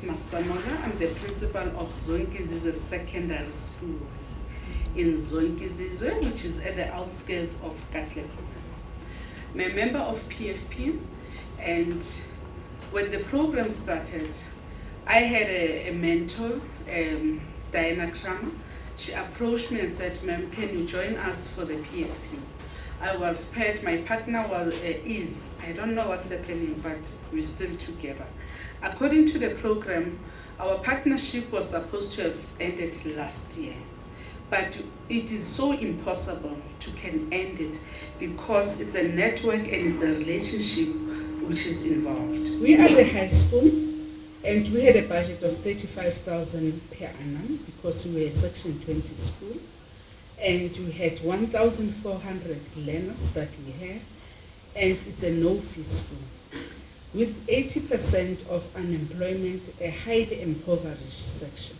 Masamola. I'm the principal of Zonkizizwe Secondary School in Zonkizizwe, which is at the outskirts of Katlego. I'm a member of PFP, and when the program started, I had a mentor, Diana Kramer. She approached me and said, "Ma'am, can you join us for the PFP?" I was paired, my partner is, I don't know what's happening, but we're still together. According to the program, our partnership was supposed to have ended last year, but it is so impossible to can end it because it's a network and it's a relationship which is involved. We are the high school, and we had a budget of 35,000 per annum because we were a Section 20 school. And we had 1,400 learners that we have, and it's a no-fee school. With 80% of unemployment, a highly impoverished section.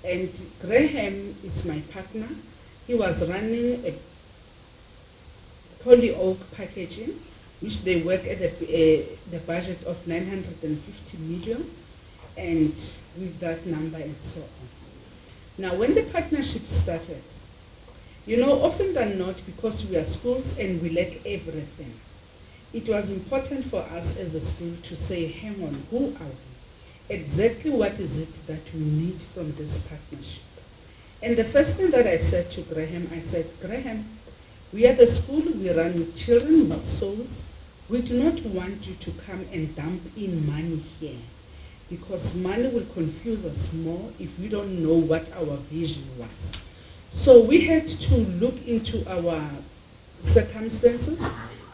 And Graham is my partner. He was running a poly-oak packaging, which they work at the budget of 950 million, and with that number and so on. Now, when the partnership started, you know, often than not, because we are schools and we lack everything, it was important for us as a school to say, hang on, who are we? Exactly what is it that we need from this partnership? And the first thing that I said to Graham, I said, Graham, we are the school, we run with children, with souls. We do not want you to come and dump in money here, because money will confuse us more if we don't know what our vision was. So we had to look into our circumstances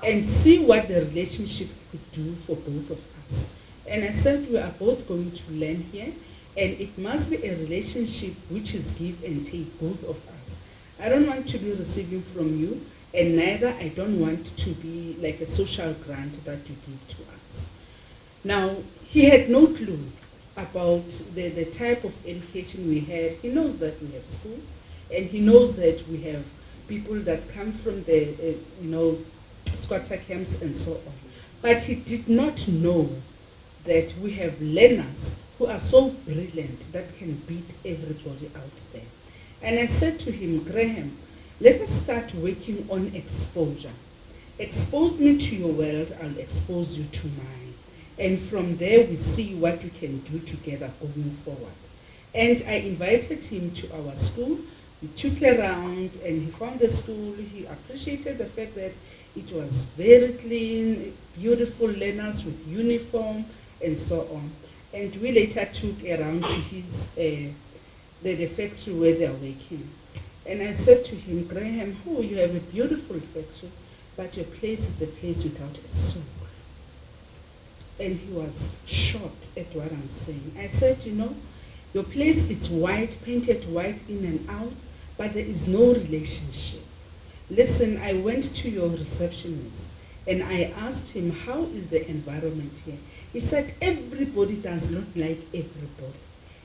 and see what the relationship could do for both of us. And I said we are both going to learn here, and it must be a relationship which is give and take, both of us. I don't want to be receiving from you, and neither I don't want to be like a social grant that you give to us. Now, he had no clue about the type of education we have. He knows that we have schools, and he knows that we have people that come from the, squatter camps and so on. But he did not know that we have learners who are so brilliant that can beat everybody out there. And I said to him, Graham, let us start working on exposure. Expose me to your world, I'll expose you to mine. And from there we see what we can do together going forward. And I invited him to our school. We took around and he found the school. He appreciated the fact that it was very clean, beautiful learners with uniform and so on. And we later took around to his the factory where they are working. And I said to him, Graham, you have a beautiful factory, but your place is a place without a soul. And he was shocked at what I'm saying. I said, your place is white, painted white in and out, but there is no relationship. Listen, I went to your receptionist and I asked him, how is the environment here? He said, everybody does not like everybody.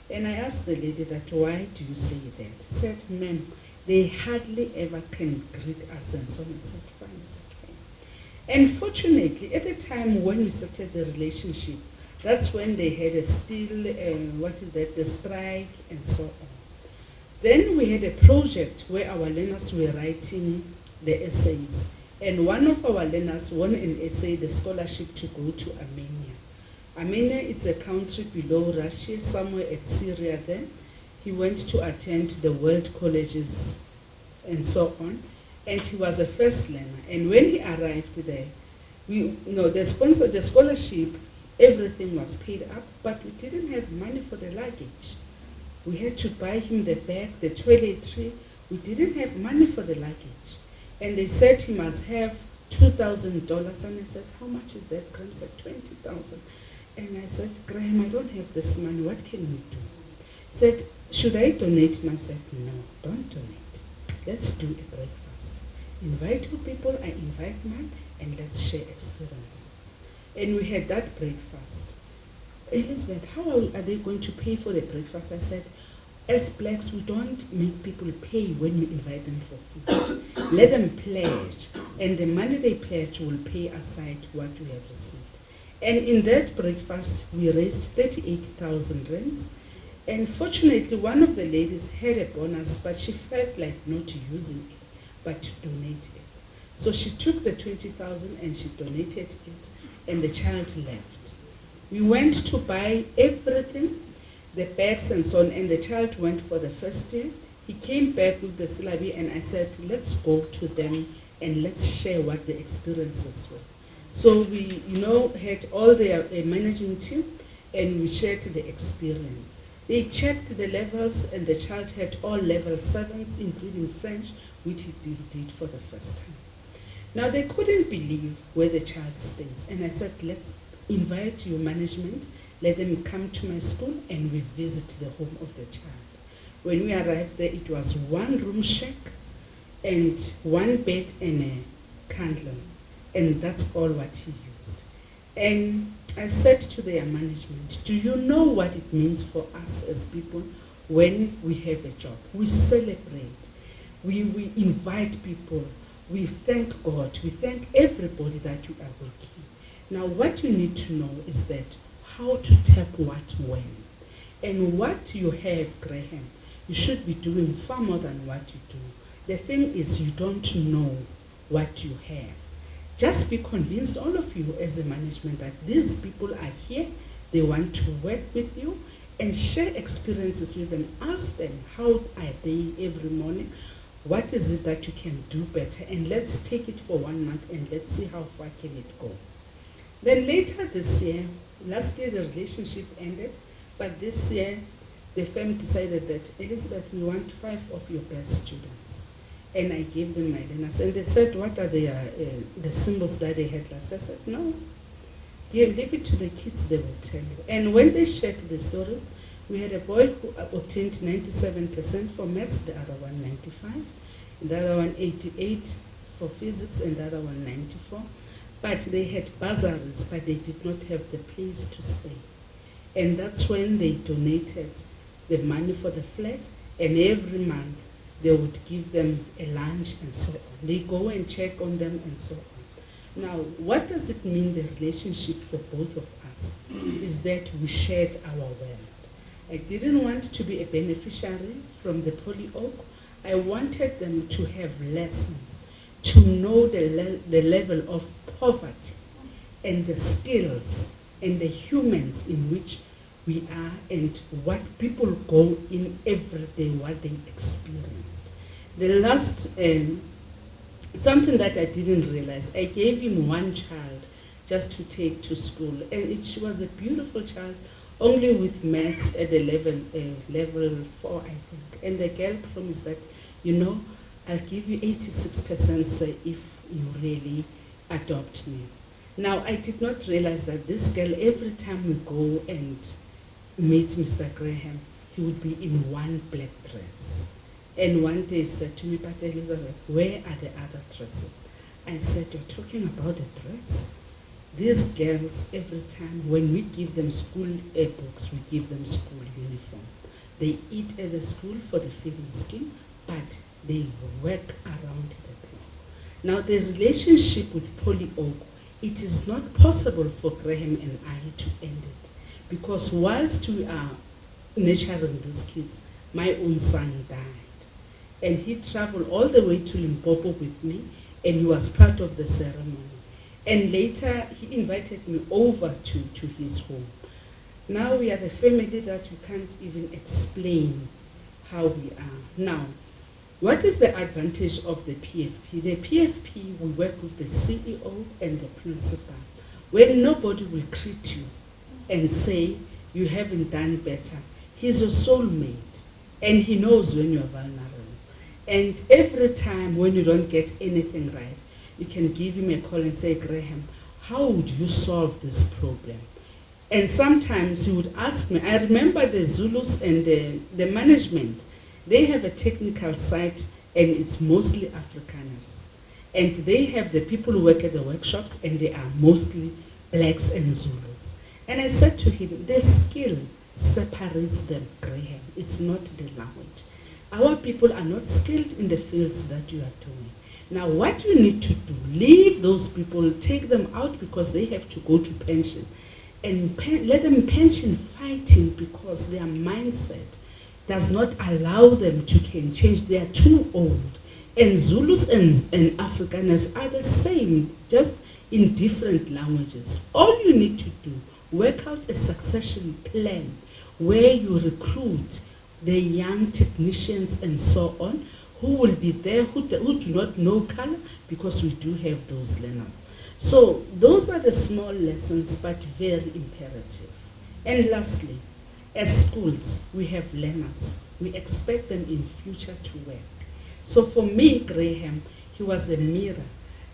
And I asked the lady that, why do you say that? He said, ma'am, they hardly ever can greet us and so on. I said, fine, it's okay. And fortunately, at the time when we started the relationship, that's when they had a still, the strike and so on. Then we had a project where our learners were writing the essays. And one of our learners won an essay, the scholarship to go to Armenia. Armenia is a country below Russia, somewhere at Syria there. He went to attend the world colleges and so on. And he was a first learner. And when he arrived there, the scholarship, everything was paid up, but we didn't have money for the luggage. We had to buy him the bag, the toiletry. We didn't have money for the luggage. And they said he must have $2,000. And I said, how much is that? Graham said, 20,000. And I said, Graham, I don't have this money. What can we do? He said, should I donate? And I said, no, don't donate. Let's do a breakfast. Invite two people, I invite mine, and let's share experiences. And we had that breakfast. Elizabeth, how are they going to pay for the breakfast? I said, as blacks, we don't make people pay when you invite them for food. Let them pledge, and the money they pledge will pay aside what we have received. And in that breakfast, we raised 38,000 rands. And fortunately, one of the ladies had a bonus, but she felt like not using it, but to donate it. So she took the 20,000 and she donated it, and the child left. We went to buy everything, the bags and so on, and the child went for the first year. He came back with the syllabi, and I said, let's go to them and let's share what the experiences were. So we, had all their managing team, and we shared the experience. They checked the levels, and the child had all level 7s, including French, which he did for the first time. Now, they couldn't believe where the child stays, and I said, let's invite your management, let them come to my school, and we visit the home of the child. When we arrived there, it was one room shack, and one bed and a candle. And that's all what he used. And I said to their management, do you know what it means for us as people when we have a job? We celebrate, we invite people, we thank God, we thank everybody that you are working. Now what you need to know is that how to tap what when. And what you have, Graham, you should be doing far more than what you do. The thing is, you don't know what you have. Just be convinced, all of you as a management, that these people are here, they want to work with you, and share experiences with them. Ask them, how are they every morning? What is it that you can do better? And let's take it for 1 month and let's see how far can it go. Then later this year, last year the relationship ended, but this year the firm decided that, Elizabeth, we want 5 of your best students. And I gave them my learners. And they said, what are the symbols that they had last? I said, no. Yeah, leave it to the kids, they will tell you. And when they shared the stories, we had a boy who obtained 97% for maths, the other one 95, the other one 88 for physics, and the other one 94. But they had bursaries, but they did not have the place to stay. And that's when they donated the money for the flat, and every month they would give them a lunch and so on. They go and check on them and so on. Now, what does it mean, the relationship for both of us, is that we shared our world. I didn't want to be a beneficiary from the Poly Oak. I wanted them to have lessons, to know the level of poverty and the skills and the humans in which we are and what people go in every day, what they experience. The last, something that I didn't realize, I gave him one child just to take to school, and she was a beautiful child, only with maths at the level 4, I think. And the girl promised that, I'll give you 86% if you really adopt me. Now, I did not realize that this girl, every time we go and meet Mr. Graham, he would be in one black dress. And one day he said to me, but Elizabeth, where are the other dresses? I said, you're talking about a dress? These girls, every time, when we give them school books, we give them school uniform. They eat at the school for the feeding scheme, but they work around the clock. Now, the relationship with Poly Oak, it is not possible for Graham and I to end it. Because whilst we are nurturing these kids, my own son died. And he traveled all the way to Limpopo with me, and he was part of the ceremony. And later, he invited me over to his home. Now we are the family that we can't even explain how we are. Now, what is the advantage of the PFP? The PFP, we work with the CEO and the principal, where nobody will treat you and say, you haven't done better. He's a soulmate, and he knows when you're vulnerable. And every time when you don't get anything right, you can give him a call and say, Graham, how would you solve this problem? And sometimes he would ask me, I remember the Zulus and the management, they have a technical site and it's mostly Afrikaners. And they have the people who work at the workshops and they are mostly blacks and Zulus. And I said to him, the skill separates them, Graham. It's not the language. Our people are not skilled in the fields that you are doing. Now what you need to do, leave those people, take them out because they have to go to pension, and let them pension fighting because their mindset does not allow them to can change. They are too old. And Zulus and Afrikaners are the same, just in different languages. All you need to do, work out a succession plan where you recruit the young technicians and so on, who will be there, who do not know color, because we do have those learners. So those are the small lessons, but very imperative. And lastly, as schools, we have learners. We expect them in future to work. So for me, Graham, he was a mirror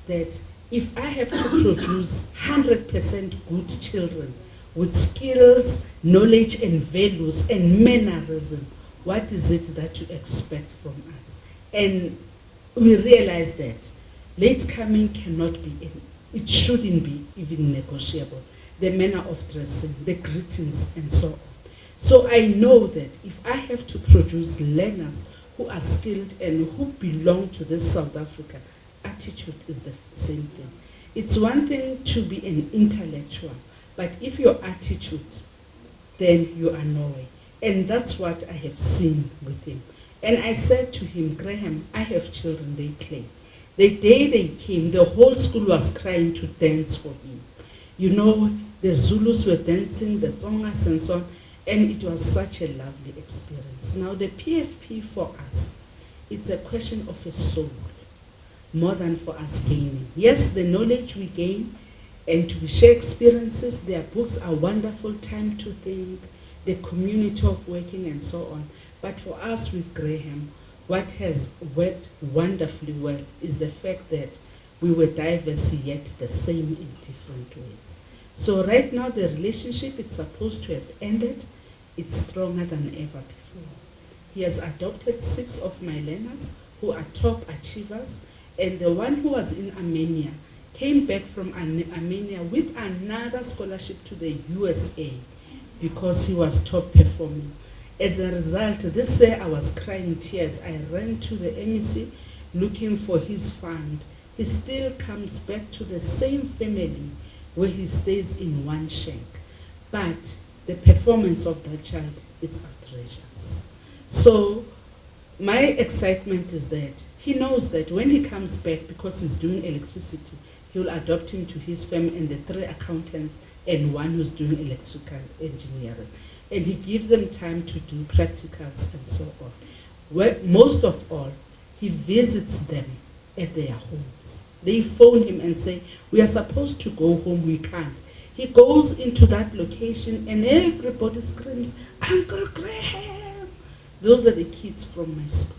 that if I have to produce 100% good children with skills, knowledge and values and mannerism, what is it that you expect from us? And we realize that late coming cannot be, it shouldn't be even negotiable. The manner of dressing, the greetings and so on. So I know that if I have to produce learners who are skilled and who belong to this South Africa, attitude is the same thing. It's one thing to be an intellectual, but if your attitude, then you are nowhere. And that's what I have seen with him. And I said to him, Graham, I have children, they play. The day they came, the whole school was crying to dance for him. You know, the Zulus were dancing, the Tsongas and so on, and it was such a lovely experience. Now the PFP for us, it's a question of a soul, more than for us gaining. Yes, the knowledge we gain, and we share experiences, their books are wonderful, time to think, the community of working and so on. But for us with Graham, what has worked wonderfully well is the fact that we were diverse yet the same in different ways. So right now the relationship is supposed to have ended. It's stronger than ever before. He has adopted 6 of my learners who are top achievers, and the one who was in Armenia came back from Armenia with another scholarship to the USA because he was top performing. As a result, this year I was crying tears. I ran to the MEC looking for his fund. He still comes back to the same family where he stays in one shank. But the performance of that child is outrageous. So my excitement is that he knows that when he comes back, because he's doing electricity, he will adopt him to his firm and the 3 accountants and one who's doing electrical engineering. And he gives them time to do practicals and so on. Where, most of all, he visits them at their homes. They phone him and say, we are supposed to go home, we can't. He goes into that location and everybody screams, Uncle Graham! Those are the kids from my school.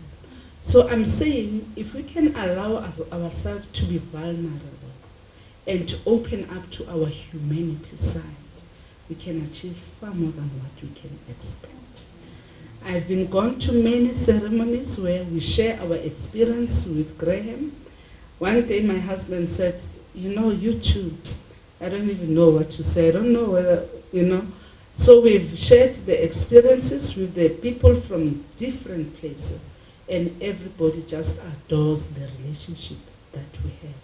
So I'm saying, if we can allow ourselves to be vulnerable and to open up to our humanity side, we can achieve far more than what we can expect. I've been gone to many ceremonies where we share our experience with Graham. One day my husband said, you know, you two, I don't even know what to say. I don't know whether, you know. So we've shared the experiences with the people from different places, and everybody just adores the relationship that we have.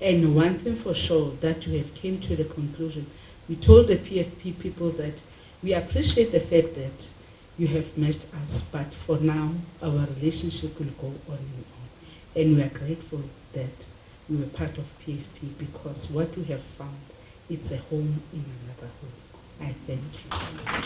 And one thing for sure, that we have came to the conclusion, we told the PFP people that we appreciate the fact that you have met us, but for now, our relationship will go on and on. And we are grateful that we were part of PFP because what we have found, it's a home in another home. I thank you.